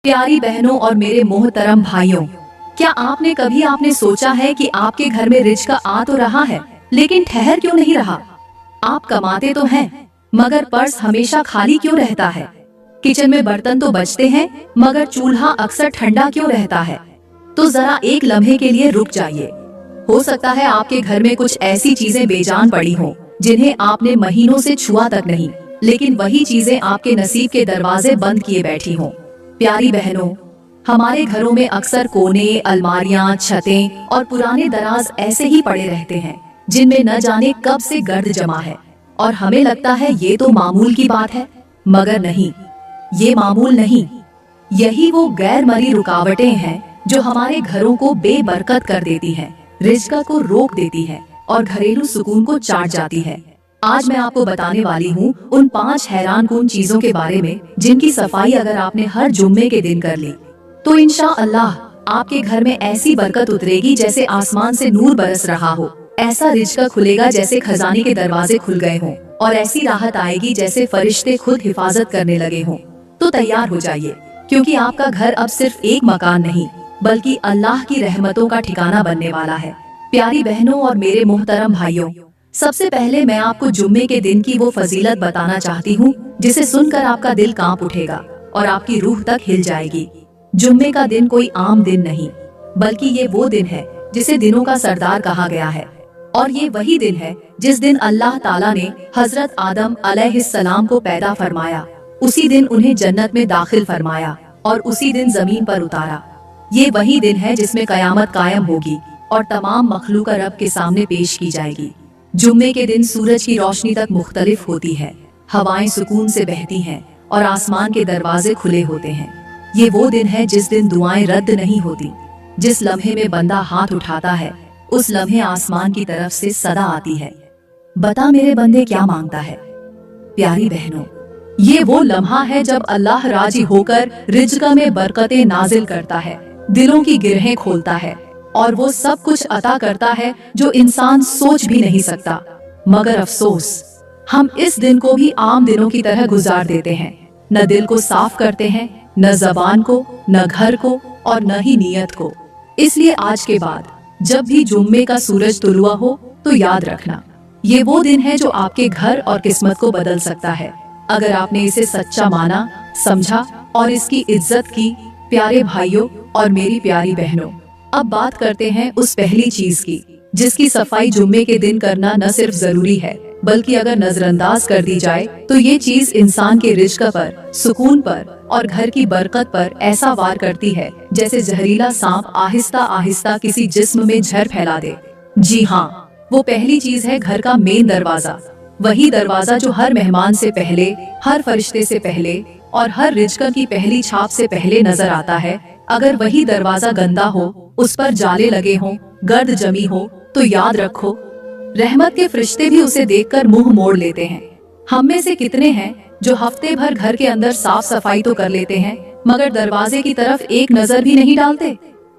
प्यारी बहनों और मेरे मोहतरम भाइयों, क्या आपने सोचा है कि आपके घर में रिज्क आ तो रहा है, लेकिन ठहर क्यों नहीं रहा? आप कमाते तो हैं, मगर पर्स हमेशा खाली क्यों रहता है? किचन में बर्तन तो बचते हैं, मगर चूल्हा अक्सर ठंडा क्यों रहता है? तो जरा एक लम्हे के लिए रुक जाइए। हो सकता है आपके घर में कुछ ऐसी चीजें बेजान पड़ी हों, जिन्हें आपने महीनों से छुआ तक नहीं, लेकिन वही चीजें आपके नसीब के दरवाजे बंद किए बैठी हों। प्यारी बहनों, हमारे घरों में अक्सर कोने, अलमारियां, छतें और पुराने दराज ऐसे ही पड़े रहते हैं, जिनमें न जाने कब से गर्द जमा है, और हमें लगता है ये तो मामूल की बात है, मगर नहीं, ये मामूल नहीं। यही वो गैर मरी रुकावटें हैं जो हमारे घरों को बेबरकत कर देती हैं, रिज्क को रोक देती है और घरेलू सुकून को चाट जाती है। आज मैं आपको बताने वाली हूँ उन 5 हैरानकुन चीजों के बारे में, जिनकी सफाई अगर आपने हर जुम्मे के दिन कर ली, तो इंशाअल्लाह आपके घर में ऐसी बरकत उतरेगी जैसे आसमान से नूर बरस रहा हो। ऐसा रिज्क खुलेगा जैसे खजाने के दरवाजे खुल गए हों, और ऐसी राहत आएगी जैसे फरिश्ते खुद हिफाजत करने लगे हों। तो तैयार हो जाइए, क्योंकि आपका घर अब सिर्फ एक मकान नहीं, बल्कि अल्लाह की रहमतों का ठिकाना बनने वाला है। प्यारी बहनों और मेरे मोहतरम भाइयों, सबसे पहले मैं आपको जुम्मे के दिन की वो फजीलत बताना चाहती हूँ, जिसे सुनकर आपका दिल कांप उठेगा और आपकी रूह तक हिल जाएगी। जुम्मे का दिन कोई आम दिन नहीं, बल्कि ये वो दिन है जिसे दिनों का सरदार कहा गया है। और ये वही दिन है जिस दिन अल्लाह ताला ने हजरत आदम अलैहिस्सलाम को पैदा फरमाया, उसी दिन उन्हें जन्नत में दाखिल फरमाया और उसी दिन जमीन पर उतारा। ये वही दिन है जिसमें कयामत कायम होगी और तमाम मखलूक रब के सामने पेश की जाएगी। जुम्मे के दिन सूरज की रोशनी तक मुख्तलिफ होती है, हवाएं सुकून से बहती हैं और आसमान के दरवाजे खुले होते हैं। ये वो दिन है जिस दिन दुआएं रद्द नहीं होती। जिस लम्हे में बंदा हाथ उठाता है, उस लम्हे आसमान की तरफ से सदा आती है, बता मेरे बंदे क्या मांगता है। प्यारी बहनों, ये वो लम्हा है जब अल्लाह राजी होकर रिज्क में बरकतें नाजिल करता है, दिलों की गिरहें खोलता है और वो सब कुछ अता करता है जो इंसान सोच भी नहीं सकता। मगर अफसोस, हम इस दिन को भी आम दिनों की तरह गुजार देते हैं। न दिल को साफ करते हैं, न जबान को, न घर को और न ही नीयत को। इसलिए आज के बाद जब भी जुम्मे का सूरज तुलुआ हो, तो याद रखना, ये वो दिन है जो आपके घर और किस्मत को बदल सकता है, अगर आपने इसे सच्चा माना, समझा और इसकी इज्जत की। प्यारे भाइयों और मेरी प्यारी बहनों, अब बात करते हैं उस पहली चीज की, जिसकी सफाई जुम्मे के दिन करना न सिर्फ जरूरी है, बल्कि अगर नजरअंदाज कर दी जाए तो ये चीज इंसान के रिज्क पर, सुकून पर और घर की बरकत पर ऐसा वार करती है जैसे जहरीला सांप आहिस्ता आहिस्ता किसी जिस्म में जहर फैला दे। जी हाँ, वो पहली चीज है घर का मेन दरवाजा। वही दरवाजा जो हर मेहमान से पहले, हर फरिश्ते से पहले और हर रिज्क की पहली छाप से पहले नजर आता है। अगर वही दरवाजा गंदा हो, उस पर जाले लगे हों, गर्द जमी हो, तो याद रखो, रहमत के फरिश्ते भी उसे देखकर मुंह मोड़ लेते हैं। हम में से कितने हैं जो हफ्ते भर घर के अंदर साफ सफाई तो कर लेते हैं, मगर दरवाजे की तरफ एक नजर भी नहीं डालते।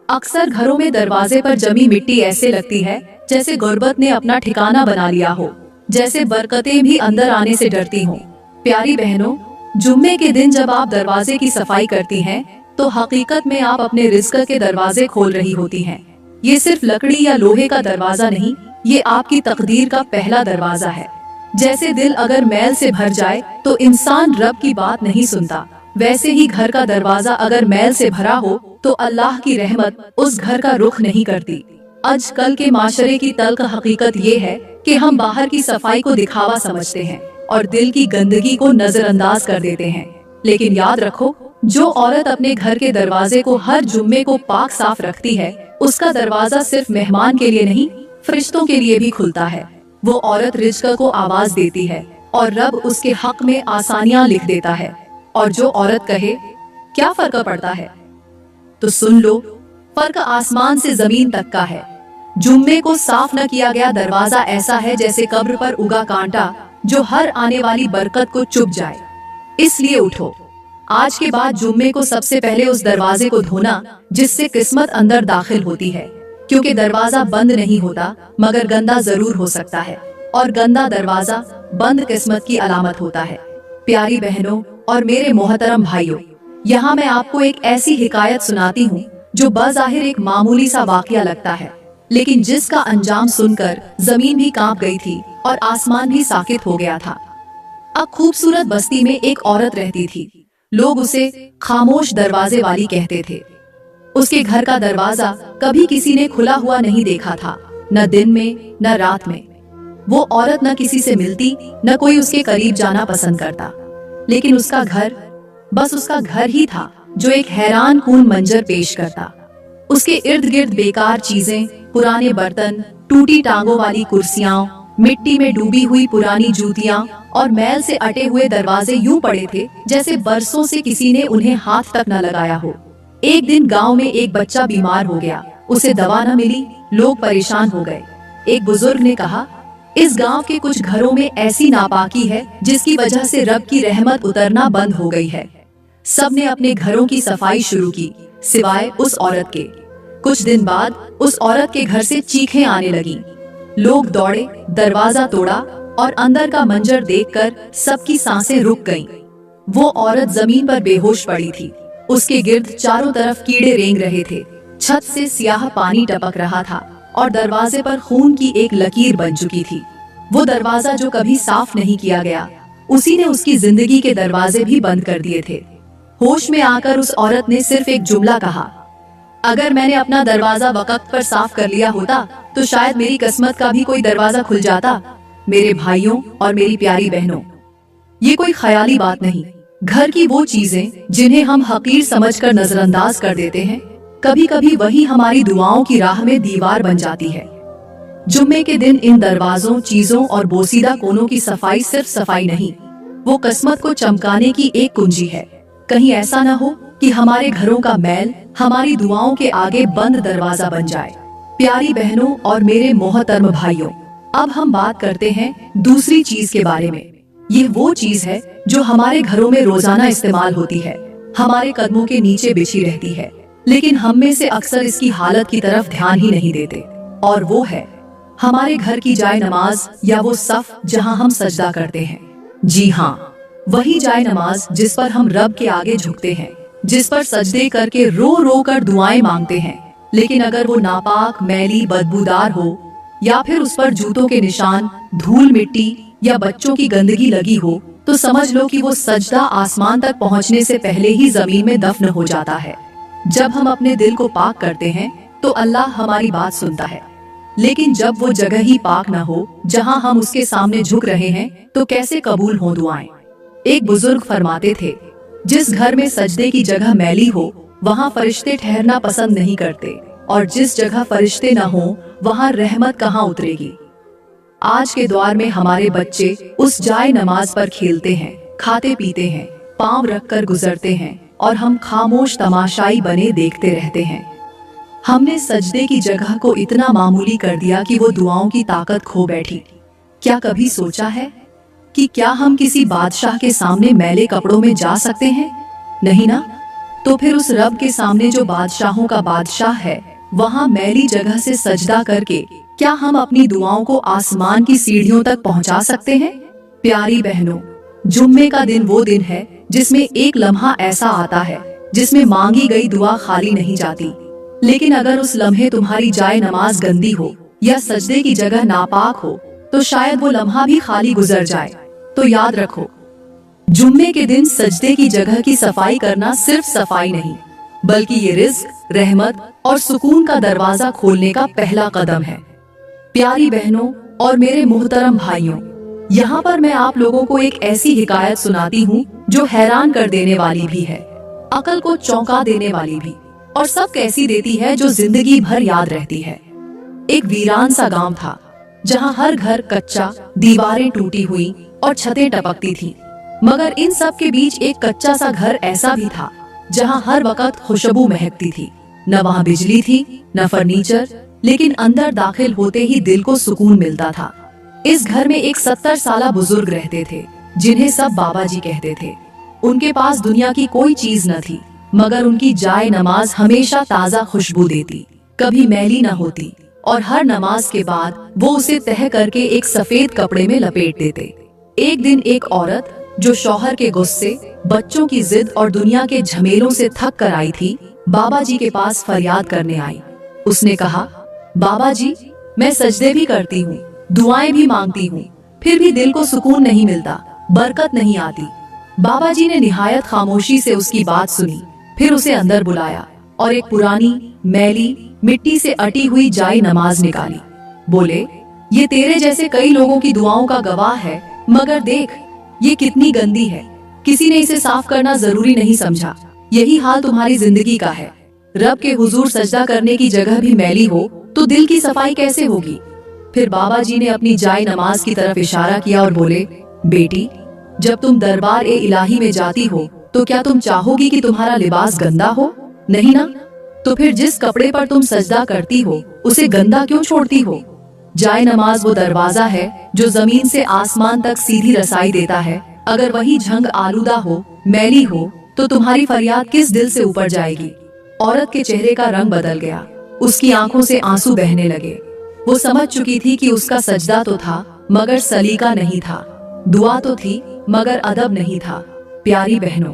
अक्सर घरों में दरवाजे पर जमी मिट्टी ऐसे लगती है जैसे गुर्बत ने अपना ठिकाना बना लिया हो, जैसे बरकतें भी अंदर आने से डरती हों। प्यारी बहनों, जुम्मे के दिन जब आप दरवाजे की सफाई करती हैं, तो हकीकत में आप अपने रिज्क के दरवाजे खोल रही होती हैं। ये सिर्फ लकड़ी या लोहे का दरवाजा नहीं, ये आपकी तकदीर का पहला दरवाजा है। जैसे दिल अगर मैल से भर जाए तो इंसान रब की बात नहीं सुनता, वैसे ही घर का दरवाजा अगर मैल से भरा हो तो अल्लाह की रहमत उस घर का रुख नहीं करती। आजकल के माशरे की तल्ख हकीकत ये है कि हम बाहर की सफाई को दिखावा समझते हैं और दिल की गंदगी को नजरअंदाज कर देते हैं। लेकिन याद रखो, जो औरत अपने घर के दरवाजे को हर जुम्मे को पाक साफ रखती है, उसका दरवाजा सिर्फ मेहमान के लिए नहीं, फरिश्तों के लिए भी खुलता है। वो औरत रिज्क को आवाज देती है और रब उसके हक में आसानियां लिख देता है। और जो औरत कहे क्या फर्क पड़ता है, तो सुन लो, फर्क आसमान से जमीन तक का है। जुम्मे को साफ न किया गया दरवाजा ऐसा है जैसे कब्र पर उगा कांटा जो हर आने वाली बरकत को चुभ जाए। इसलिए उठो, आज के बाद जुम्मे को सबसे पहले उस दरवाजे को धोना जिससे किस्मत अंदर दाखिल होती है, क्योंकि दरवाजा बंद नहीं होता, मगर गंदा जरूर हो सकता है, और गंदा दरवाजा बंद किस्मत की अलामत होता है। प्यारी बहनों और मेरे मोहतरम भाइयों, यहाँ मैं आपको एक ऐसी हिकायत सुनाती हूँ जो बज़ाहिर एक मामूली सा वाकया लगता है, लेकिन जिसका अंजाम सुनकर जमीन भी कांप गई थी और आसमान भी साकित हो गया था। अब खूबसूरत बस्ती में एक औरत रहती थी। लोग उसे खामोश दरवाजे वाली कहते थे। उसके घर का दरवाजा कभी किसी ने खुला हुआ नहीं देखा था, न दिन में न रात में। वो औरत न किसी से मिलती, न कोई उसके करीब जाना पसंद करता, लेकिन उसका घर बस उसका घर ही था जो एक हैरान कून मंजर पेश करता। उसके इर्द गिर्द बेकार चीजें, पुराने बर्तन, टूटी टांगों वाली कुर्सियां, मिट्टी में डूबी हुई पुरानी जूतियां और मैल से अटे हुए दरवाजे यूं पड़े थे जैसे बरसों से किसी ने उन्हें हाथ तक न लगाया हो। एक दिन गांव में एक बच्चा बीमार हो गया। उसे दवा न मिली, लोग परेशान हो गए। एक बुजुर्ग ने कहा, इस गांव के कुछ घरों में ऐसी नापाकी है जिसकी वजह से रब की रहमत उतरना बंद हो गई है। सब ने अपने घरों की सफाई शुरू की, सिवाय उस औरत के। कुछ दिन बाद उस औरत के घर से चीखें आने लगी। लोग दौड़े, दरवाजा तोड़ा और अंदर का मंजर देखकर सबकी सांसें रुक गईं। वो औरत जमीन पर बेहोश पड़ी थी। उसके गिर्द चारों तरफ कीड़े रेंग रहे थे। छत से स्याह पानी टपक रहा था और दरवाजे पर खून की एक लकीर बन चुकी थी। वो दरवाजा जो कभी साफ नहीं किया गया, उसी ने उसकी जिंदगी के दरवाजे भी बंद कर दिए थे। होश में आकर उस औरत ने सिर्फ एक जुमला कहा, अगर मैंने अपना दरवाजा वक्त पर साफ कर लिया होता तो शायद मेरी किस्मत का भी कोई दरवाजा खुल जाता। मेरे भाइयों और मेरी प्यारी बहनों, ये कोई ख्याली बात नहीं। घर की वो चीजें जिन्हें हम हकीर समझकर नजरअंदाज कर देते हैं, कभी कभी वही हमारी दुआओं की राह में दीवार बन जाती है। जुम्मे के दिन इन दरवाजों, चीजों और बोसीदा कोनों की सफाई सिर्फ सफाई नहीं, वो किस्मत को चमकाने की एक कुंजी है। कहीं ऐसा न हो कि हमारे घरों का मैल हमारी दुआओं के आगे बंद दरवाजा बन जाए। प्यारी बहनों और मेरे मोहतरम भाइयों, अब हम बात करते हैं दूसरी चीज के बारे में। ये वो चीज है जो हमारे घरों में रोजाना इस्तेमाल होती है, हमारे कदमों के नीचे बिछी रहती है, लेकिन हम में से अक्सर इसकी हालत की तरफ ध्यान ही नहीं देते। और वो है हमारे घर की जाए नमाज, या वो सफ जहां हम सजदा करते हैं। जी हाँ, वही जाए नमाज जिस पर हम रब के आगे झुकते हैं, जिस पर सजदे करके रो रो कर दुआएं मांगते हैं। लेकिन अगर वो नापाक, मैली, बदबूदार हो, या फिर उस पर जूतों के निशान, धूल मिट्टी या बच्चों की गंदगी लगी हो, तो समझ लो कि वो सजदा आसमान तक पहुंचने से पहले ही जमीन में दफन हो जाता है। जब हम अपने दिल को पाक करते हैं तो अल्लाह हमारी बात सुनता है, लेकिन जब वो जगह ही पाक न हो जहां हम उसके सामने झुक रहे हैं, तो कैसे कबूल हो दुआएं। एक बुजुर्ग फरमाते थे, जिस घर में सजदे की जगह मैली हो वहाँ फरिश्ते ठहरना पसंद नहीं करते, और जिस जगह फरिश्ते न हो वहाँ रहमत कहाँ उतरेगी। आज के दौर में हमारे बच्चे उस जाए नमाज पर खेलते हैं, खाते पीते हैं, पांव रखकर गुजरते हैं, और हम खामोश तमाशाई बने देखते रहते हैं। हमने सजदे की जगह को इतना मामूली कर दिया कि वो दुआओं की ताकत खो बैठी। क्या कभी सोचा है कि क्या हम किसी बादशाह के सामने मैले कपड़ों में जा सकते हैं? नहीं ना। तो फिर उस रब के सामने जो बादशाहों का बादशाह है, वहाँ मैली जगह से सजदा करके क्या हम अपनी दुआओं को आसमान की सीढ़ियों तक पहुँचा सकते हैं? प्यारी बहनों, जुम्मे का दिन वो दिन है जिसमें एक लम्हा ऐसा आता है जिसमें मांगी गई दुआ खाली नहीं जाती। लेकिन अगर उस लम्हे तुम्हारी जाए नमाज गंदी हो या सजदे की जगह नापाक हो, तो शायद वो लम्हा भी खाली गुजर जाए। तो याद रखो, जुम्मे के दिन सजदे की जगह की सफाई करना सिर्फ सफाई नहीं, बल्कि ये रिज़्क, रहमत और सुकून का दरवाजा खोलने का पहला कदम है। प्यारी बहनों और मेरे मोहतरम भाइयों, यहाँ पर मैं आप लोगों को एक ऐसी हिकायत सुनाती हूँ जो हैरान कर देने वाली भी है, अकल को चौंका देने वाली भी, और सब कैसी देती है जो जिंदगी भर याद रहती है। एक वीरान सा गांव था जहाँ हर घर कच्चा, दीवारें टूटी हुई और छतें टपकती थीं। मगर इन सब के बीच एक कच्चा सा घर ऐसा भी था जहाँ हर वक्त खुशबू महकती थी। न वहाँ बिजली थी, न फर्नीचर, लेकिन अंदर दाखिल होते ही दिल को सुकून मिलता था। इस घर में एक 70 साला बुजुर्ग रहते थे जिन्हें सब बाबा जी कहते थे। उनके पास दुनिया की कोई चीज न थी, मगर उनकी जाए नमाज हमेशा ताजा खुशबू देती, कभी मैली न होती, और हर नमाज के बाद वो उसे तह करके एक सफेद कपड़े में लपेट देते। एक दिन एक औरत जो शौहर के गुस्से, बच्चों की जिद और दुनिया के झमेलों से थक कर आई थी, बाबा जी के पास फरियाद करने आई। उसने कहा, बाबा जी, मैं सजदे भी करती हूँ, दुआएं भी मांगती हूँ, फिर भी दिल को सुकून नहीं मिलता, बरकत नहीं आती। बाबा जी ने निहायत खामोशी से उसकी बात सुनी, फिर उसे अंदर बुलाया और एक पुरानी, मैली, मिट्टी से अटी हुई जाए नमाज निकाली। बोले, ये तेरे जैसे कई लोगों की दुआओं का गवाह है, मगर देख ये कितनी गंदी है। किसी ने इसे साफ करना जरूरी नहीं समझा। यही हाल तुम्हारी जिंदगी का है। रब के हुजूर सजदा करने की जगह भी मैली हो तो दिल की सफाई कैसे होगी। फिर बाबा जी ने अपनी जाए नमाज की तरफ इशारा किया और बोले, बेटी, जब तुम दरबार ए इलाही में जाती हो तो क्या तुम चाहोगी कि तुम्हारा लिबास गंदा हो? नहीं ना? तो फिर जिस कपड़े पर तुम सजदा करती हो उसे गंदा क्यों छोड़ती हो? जाए नमाज वो दरवाजा है जो जमीन से आसमान तक सीधी रसाई देता है। अगर वही झंग आलूदा हो, मैली हो, तो तुम्हारी फरियाद किस दिल से ऊपर जाएगी। औरत के चेहरे का रंग बदल गया, उसकी आंखों से आंसू बहने लगे। वो समझ चुकी थी कि उसका सजदा तो था मगर सलीका नहीं था, दुआ तो थी मगर अदब नहीं था। प्यारी बहनों,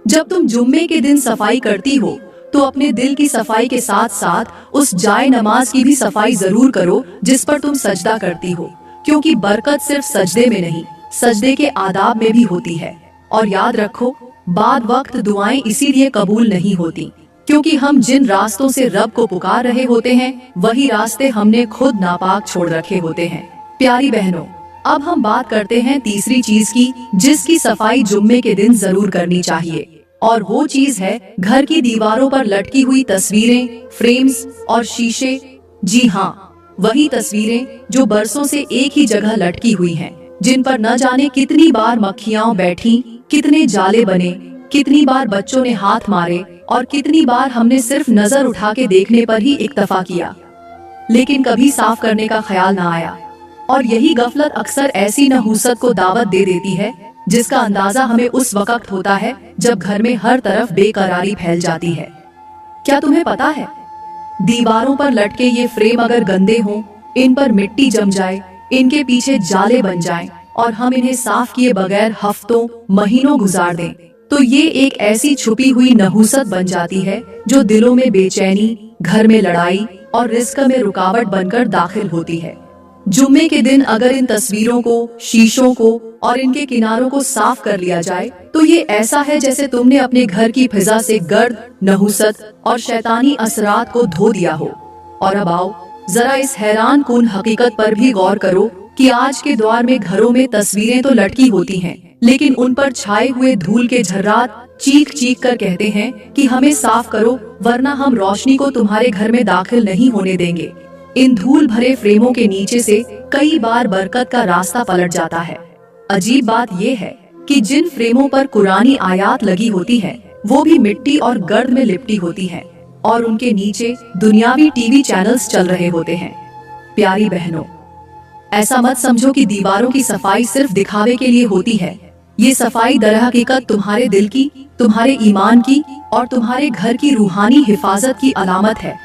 जब तुम जुम्मे के दिन सफाई करती हो तो अपने दिल की सफाई के साथ साथ उस जाए नमाज की भी सफाई जरूर करो जिस पर तुम सजदा करती हो, क्योंकि बरकत सिर्फ सजदे में नहीं, सजदे के आदाब में भी होती है। और याद रखो, बाद वक्त दुआएं इसीलिए कबूल नहीं होती क्योंकि हम जिन रास्तों से रब को पुकार रहे होते हैं वही रास्ते हमने खुद नापाक छोड़ रखे होते हैं। प्यारी बहनों, अब हम बात करते हैं तीसरी चीज की जिसकी सफाई जुम्मे के दिन जरूर करनी चाहिए, और वो चीज है घर की दीवारों पर लटकी हुई तस्वीरें, फ्रेम्स और शीशे। जी हाँ, वही तस्वीरें जो बरसों से एक ही जगह लटकी हुई हैं, जिन पर न जाने कितनी बार मक्खियां बैठी, कितने जाले बने, कितनी बार बच्चों ने हाथ मारे और कितनी बार हमने सिर्फ नजर उठा के देखने पर ही इक्तफा किया, लेकिन कभी साफ करने का ख्याल न आया। और यही गफलत अक्सर ऐसी नहूसत को दावत दे देती है जिसका अंदाजा हमें उस वक्त होता है जब घर में हर तरफ बेकरारी फैल जाती है। क्या तुम्हें पता है, दीवारों पर लटके ये फ्रेम अगर गंदे हों, इन पर मिट्टी जम जाए, इनके पीछे जाले बन जाएं और हम इन्हें साफ किए बगैर हफ्तों महीनों गुजार दें, तो ये एक ऐसी छुपी हुई नहूसत बन जाती है जो दिलों में बेचैनी, घर में लड़ाई और रिज़्क में रुकावट बनकर दाखिल होती है। जुम्मे के दिन अगर इन तस्वीरों को, शीशों को और इनके किनारों को साफ कर लिया जाए तो ये ऐसा है जैसे तुमने अपने घर की फिजा से गर्द, नहुसत और शैतानी असरात को धो दिया हो। और अब आओ जरा इस हैरान कुन हकीकत पर भी गौर करो कि आज के दौर में घरों में तस्वीरें तो लटकी होती हैं, लेकिन उन पर छाए हुए धूल के झर्रात चीख चीख कर कहते हैं कि हमें साफ करो वरना हम रोशनी को तुम्हारे घर में दाखिल नहीं होने देंगे। इन धूल भरे फ्रेमों के नीचे से कई बार बरकत का रास्ता पलट जाता है। अजीब बात यह है कि जिन फ्रेमों पर कुरानी आयात लगी होती है वो भी मिट्टी और गर्द में लिपटी होती है और उनके नीचे दुनियावी टीवी चैनल्स चल रहे होते हैं। प्यारी बहनों, ऐसा मत समझो कि दीवारों की सफाई सिर्फ दिखावे के लिए होती है। ये सफाई दरहकीकत तुम्हारे दिल की, तुम्हारे ईमान की और तुम्हारे घर की रूहानी हिफाजत की अलामत है।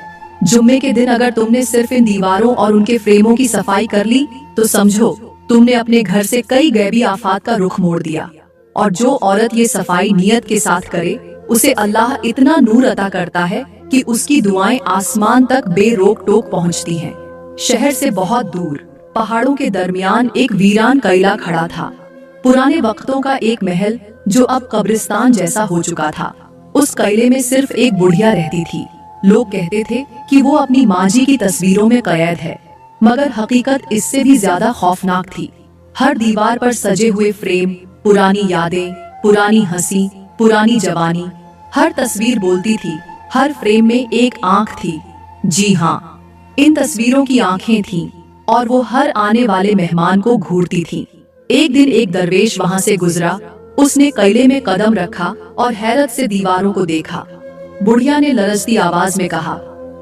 जुम्मे के दिन अगर तुमने सिर्फ इन दीवारों और उनके फ्रेमों की सफाई कर ली तो समझो तुमने अपने घर से कई गैबी आफात का रुख मोड़ दिया। और जो औरत ये सफाई नियत के साथ करे उसे अल्लाह इतना नूर अता करता है कि उसकी दुआएं आसमान तक बेरोक टोक पहुंचती हैं। शहर से बहुत दूर पहाड़ों के दरमियान एक वीरान किला खड़ा था, पुराने वक्तों का एक महल जो अब कब्रिस्तान जैसा हो चुका था। उस किले में सिर्फ एक बुढ़िया रहती थी। लोग कहते थे कि वो अपनी माँ जी की तस्वीरों में कैद है, मगर हकीकत इससे भी ज्यादा खौफनाक थी। हर दीवार पर सजे हुए फ्रेम, पुरानी यादें, पुरानी हंसी, पुरानी जवानी, हर तस्वीर बोलती थी। हर फ्रेम में एक आंख थी। जी हाँ, इन तस्वीरों की आंखें थीं और वो हर आने वाले मेहमान को घूरती थीं। एक दिन एक दरवेश वहाँ से गुजरा। उसने किले में कदम रखा और हैरत से दीवारों को देखा। बुढ़िया ने लरजती आवाज में कहा,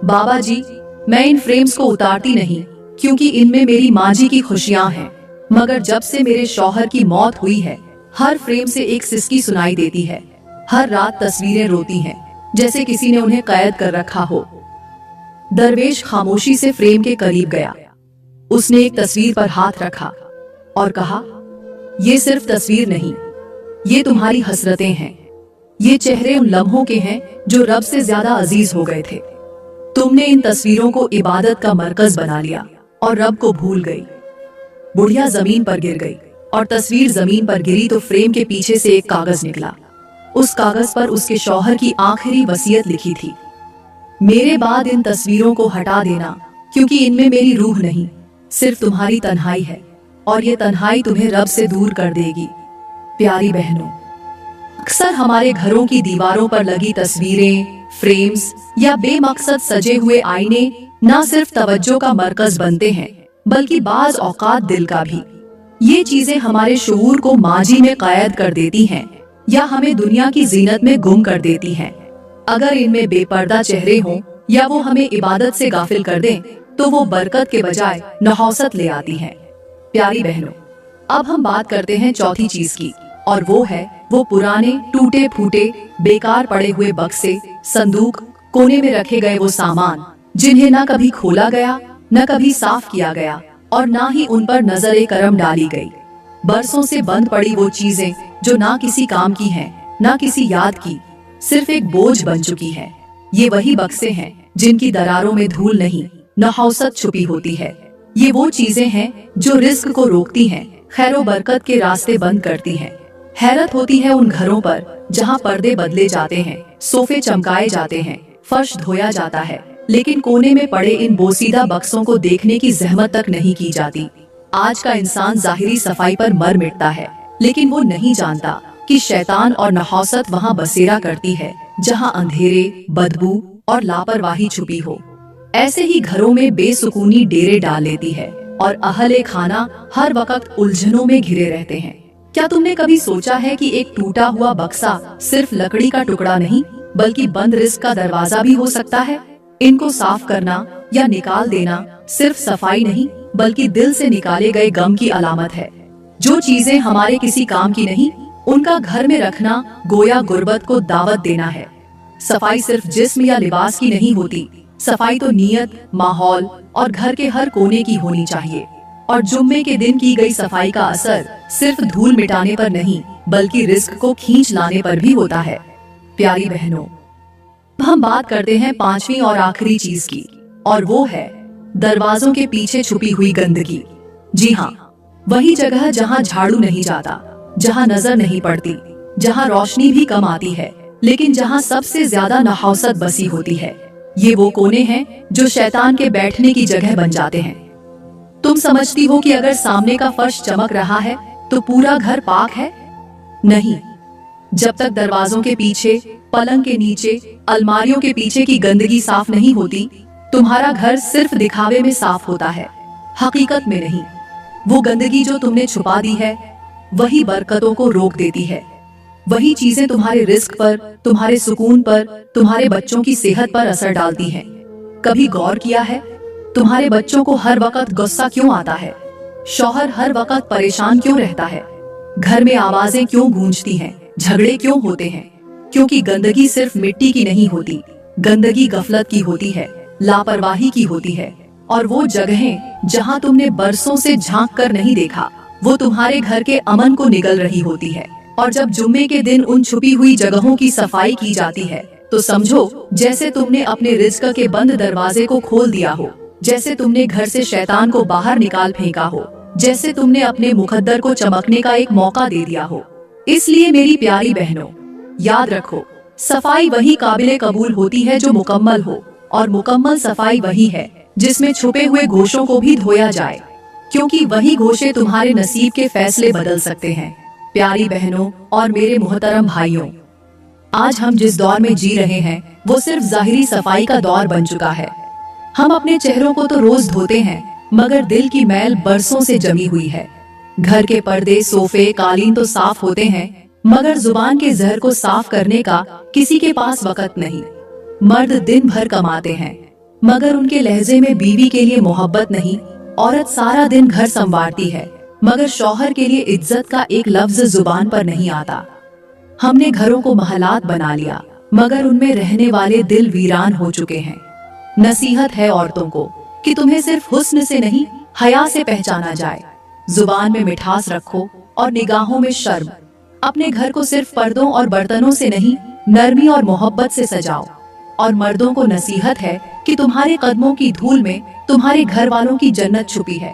बाबा जी, मैं इन फ्रेम्स को उतारती नहीं क्योंकि इनमें मेरी माँ जी की खुशियाँ हैं, मगर जब से मेरे शौहर की मौत हुई है हर फ्रेम से एक सिसकी सुनाई देती है। हर रात तस्वीरें रोती हैं जैसे किसी ने उन्हें कैद कर रखा हो। दरवेश खामोशी से फ्रेम के करीब गया। उसने एक तस्वीर पर हाथ रखा और कहा, ये सिर्फ तस्वीर नहीं, ये तुम्हारी हसरतें हैं। ये चेहरे उन लम्हों के हैं जो रब से ज्यादा अजीज हो गए थे। तुमने इन तस्वीरों को इबादत का मरकज बना लिया और रब को भूल गई। बुढ़िया जमीन पर गिर गई और तस्वीर जमीन पर गिरी तो फ्रेम के पीछे से एक कागज निकला। उस कागज पर उसके शौहर की आखिरी वसीयत लिखी थी, मेरे बाद इन तस्वीरों को हटा देना, क्योंकि इनमें मेरी रूह नहीं, सिर्फ तुम्हारी तन्हाई है और ये तन्हाई तुम्हें रब से दूर कर देगी। प्यारी बहनों, अक्सर हमारे घरों की दीवारों पर लगी तस्वीरें, फ्रेम्स या बेमकसद सजे हुए आईने न सिर्फ तवज्जो का मरकज बनते हैं, बल्कि बाज औकात दिल का भी। ये चीजें हमारे शऊर को माजी में कैद कर देती हैं या हमें दुनिया की जीनत में गुम कर देती हैं। अगर इनमें बेपर्दा चेहरे हों या वो हमें इबादत से गाफिल कर दें, तो वो बरकत के बजाय नहौसत ले आती हैं। प्यारी बहनों, अब हम बात करते हैं चौथी चीज की, और वो है वो पुराने टूटे फूटे बेकार पड़े हुए बक्से, संदूक, कोने में रखे गए वो सामान जिन्हें न कभी खोला गया, न कभी साफ किया गया और ना ही उन पर नजर करम डाली गई। बरसों से बंद पड़ी वो चीजें जो ना किसी काम की हैं, ना किसी याद की, सिर्फ एक बोझ बन चुकी है। ये वही बक्से हैं जिनकी दरारों में धूल नहीं, नहौसत छुपी होती है। ये वो चीजें हैं जो रिस्क को रोकती हैं, खैरो बरकत के रास्ते बंद करती हैं। हैरत होती है उन घरों पर जहाँ पर्दे बदले जाते हैं, सोफे चमकाए जाते हैं, फर्श धोया जाता है, लेकिन कोने में पड़े इन बोसीदा बक्सों को देखने की जहमत तक नहीं की जाती। आज का इंसान जाहिरी सफाई पर मर मिटता है, लेकिन वो नहीं जानता कि शैतान और नहौसत वहाँ बसेरा करती है जहाँ अंधेरे, बदबू और लापरवाही छुपी हो। ऐसे ही घरों में बेसुकूनी डेरे डाल लेती है और अहले खाना हर वक्त उलझनों में घिरे रहते हैं। क्या तुमने कभी सोचा है कि एक टूटा हुआ बक्सा सिर्फ लकड़ी का टुकड़ा नहीं, बल्कि बंद रिस्क का दरवाजा भी हो सकता है? इनको साफ करना या निकाल देना सिर्फ सफाई नहीं, बल्कि दिल से निकाले गए गम की अलामत है। जो चीजें हमारे किसी काम की नहीं, उनका घर में रखना गोया गुर्बत को दावत देना है। सफाई सिर्फ जिस्म या लिबास की नहीं होती, सफाई तो नीयत, माहौल और घर के हर कोने की होनी चाहिए। और जुम्मे के दिन की गई सफाई का असर सिर्फ धूल मिटाने पर नहीं, बल्कि रिस्क को खींच लाने पर भी होता है। प्यारी बहनों, हम बात करते हैं पांचवी और आखिरी चीज की, और वो है दरवाजों के पीछे छुपी हुई गंदगी। जी हाँ, वही जगह जहाँ झाड़ू नहीं जाता, जहाँ नजर नहीं पड़ती, जहाँ रोशनी भी कम आती है, लेकिन जहाँ सबसे ज्यादा नहौसत बसी होती है। ये वो कोने हैं जो शैतान के बैठने की जगह बन जाते हैं। तुम समझती हो कि अगर सामने का फर्श चमक रहा है तो पूरा घर पाक है? नहीं, जब तक दरवाजों के पीछे, पलंग के नीचे, अलमारियों के पीछे की गंदगी साफ नहीं होती, तुम्हारा घर सिर्फ दिखावे में साफ होता है, हकीकत में नहीं। वो गंदगी जो तुमने छुपा दी है, वही बरकतों को रोक देती है। वही चीजें तुम्हारे रिस्क पर, तुम्हारे सुकून पर, तुम्हारे बच्चों की सेहत पर असर डालती हैं। कभी गौर किया है तुम्हारे बच्चों को हर वक्त गुस्सा क्यों आता है? शौहर हर वक्त परेशान क्यों रहता है? घर में आवाजें क्यों गूंजती हैं? झगड़े क्यों होते हैं? क्योंकि गंदगी सिर्फ मिट्टी की नहीं होती, गंदगी गफलत की होती है, लापरवाही की होती है। और वो जगहें जहाँ तुमने बरसों से झांक कर नहीं देखा, वो तुम्हारे घर के अमन को निगल रही होती है। और जब जुम्मे के दिन उन छुपी हुई जगहों की सफाई की जाती है, तो समझो जैसे तुमने अपने रिज्क के बंद दरवाजे को खोल दिया हो, जैसे तुमने घर से शैतान को बाहर निकाल फेंका हो, जैसे तुमने अपने मुकद्दर को चमकने का एक मौका दे दिया हो। इसलिए मेरी प्यारी बहनों, याद रखो, सफाई वही काबिले कबूल होती है जो मुकम्मल हो, और मुकम्मल सफाई वही है जिसमें छुपे हुए गोशों को भी धोया जाए, क्योंकि वही गोशे तुम्हारे नसीब के फैसले बदल सकते हैं। प्यारी बहनों और मेरे मोहतरम भाइयों, आज हम जिस दौर में जी रहे हैं वो सिर्फ जाहिरी सफाई का दौर बन चुका है। हम अपने चेहरों को तो रोज धोते हैं, मगर दिल की मैल बरसों से जमी हुई है। घर के पर्दे, सोफे, कालीन तो साफ होते हैं, मगर जुबान के जहर को साफ करने का किसी के पास वक्त नहीं। मर्द दिन भर कमाते हैं, मगर उनके लहजे में बीवी के लिए मोहब्बत नहीं। औरत सारा दिन घर संवारती है, मगर शौहर के लिए इज्जत का एक लफ्ज जुबान पर नहीं आता। हमने घरों को महलात बना लिया, मगर उनमें रहने वाले दिल वीरान हो चुके हैं। नसीहत है औरतों को कि तुम्हें सिर्फ हुस्न से नहीं, हया से पहचाना जाए। जुबान में मिठास रखो और निगाहों में शर्म। अपने घर को सिर्फ पर्दों और बर्तनों से नहीं, नरमी और मोहब्बत से सजाओ। और मर्दों को नसीहत है कि तुम्हारे कदमों की धूल में तुम्हारे घर वालों की जन्नत छुपी है।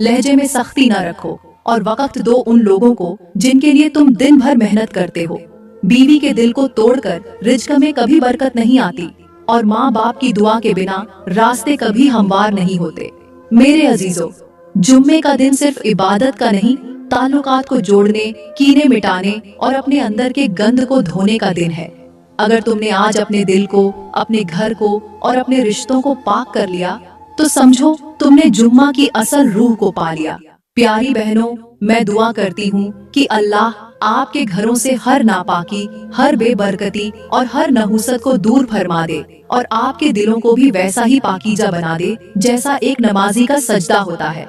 लहजे में सख्ती न रखो और वक्त दो उन लोगों को जिनके लिए तुम दिन भर मेहनत करते हो। बीवी के दिल को तोड़कर रिज्क में कभी बरकत नहीं आती और माँ बाप की दुआ के बिना रास्ते कभी हमवार नहीं होते। मेरे अजीजों, जुम्मे का दिन सिर्फ इबादत का नहीं, ताल्लुकात को जोड़ने, कीने मिटाने और अपने अंदर के गंद को धोने का दिन है। अगर तुमने आज अपने दिल को, अपने घर को और अपने रिश्तों को पाक कर लिया तो समझो तुमने जुम्मा की असल रूह को पा लिया। प्यारी बहनों, मैं दुआ करती हूँ कि अल्लाह आपके घरों से हर नापाकी, हर बेबरकती और हर नहुसत को दूर फरमा दे और आपके दिलों को भी वैसा ही पाकीजा बना दे जैसा एक नमाजी का सजदा होता है।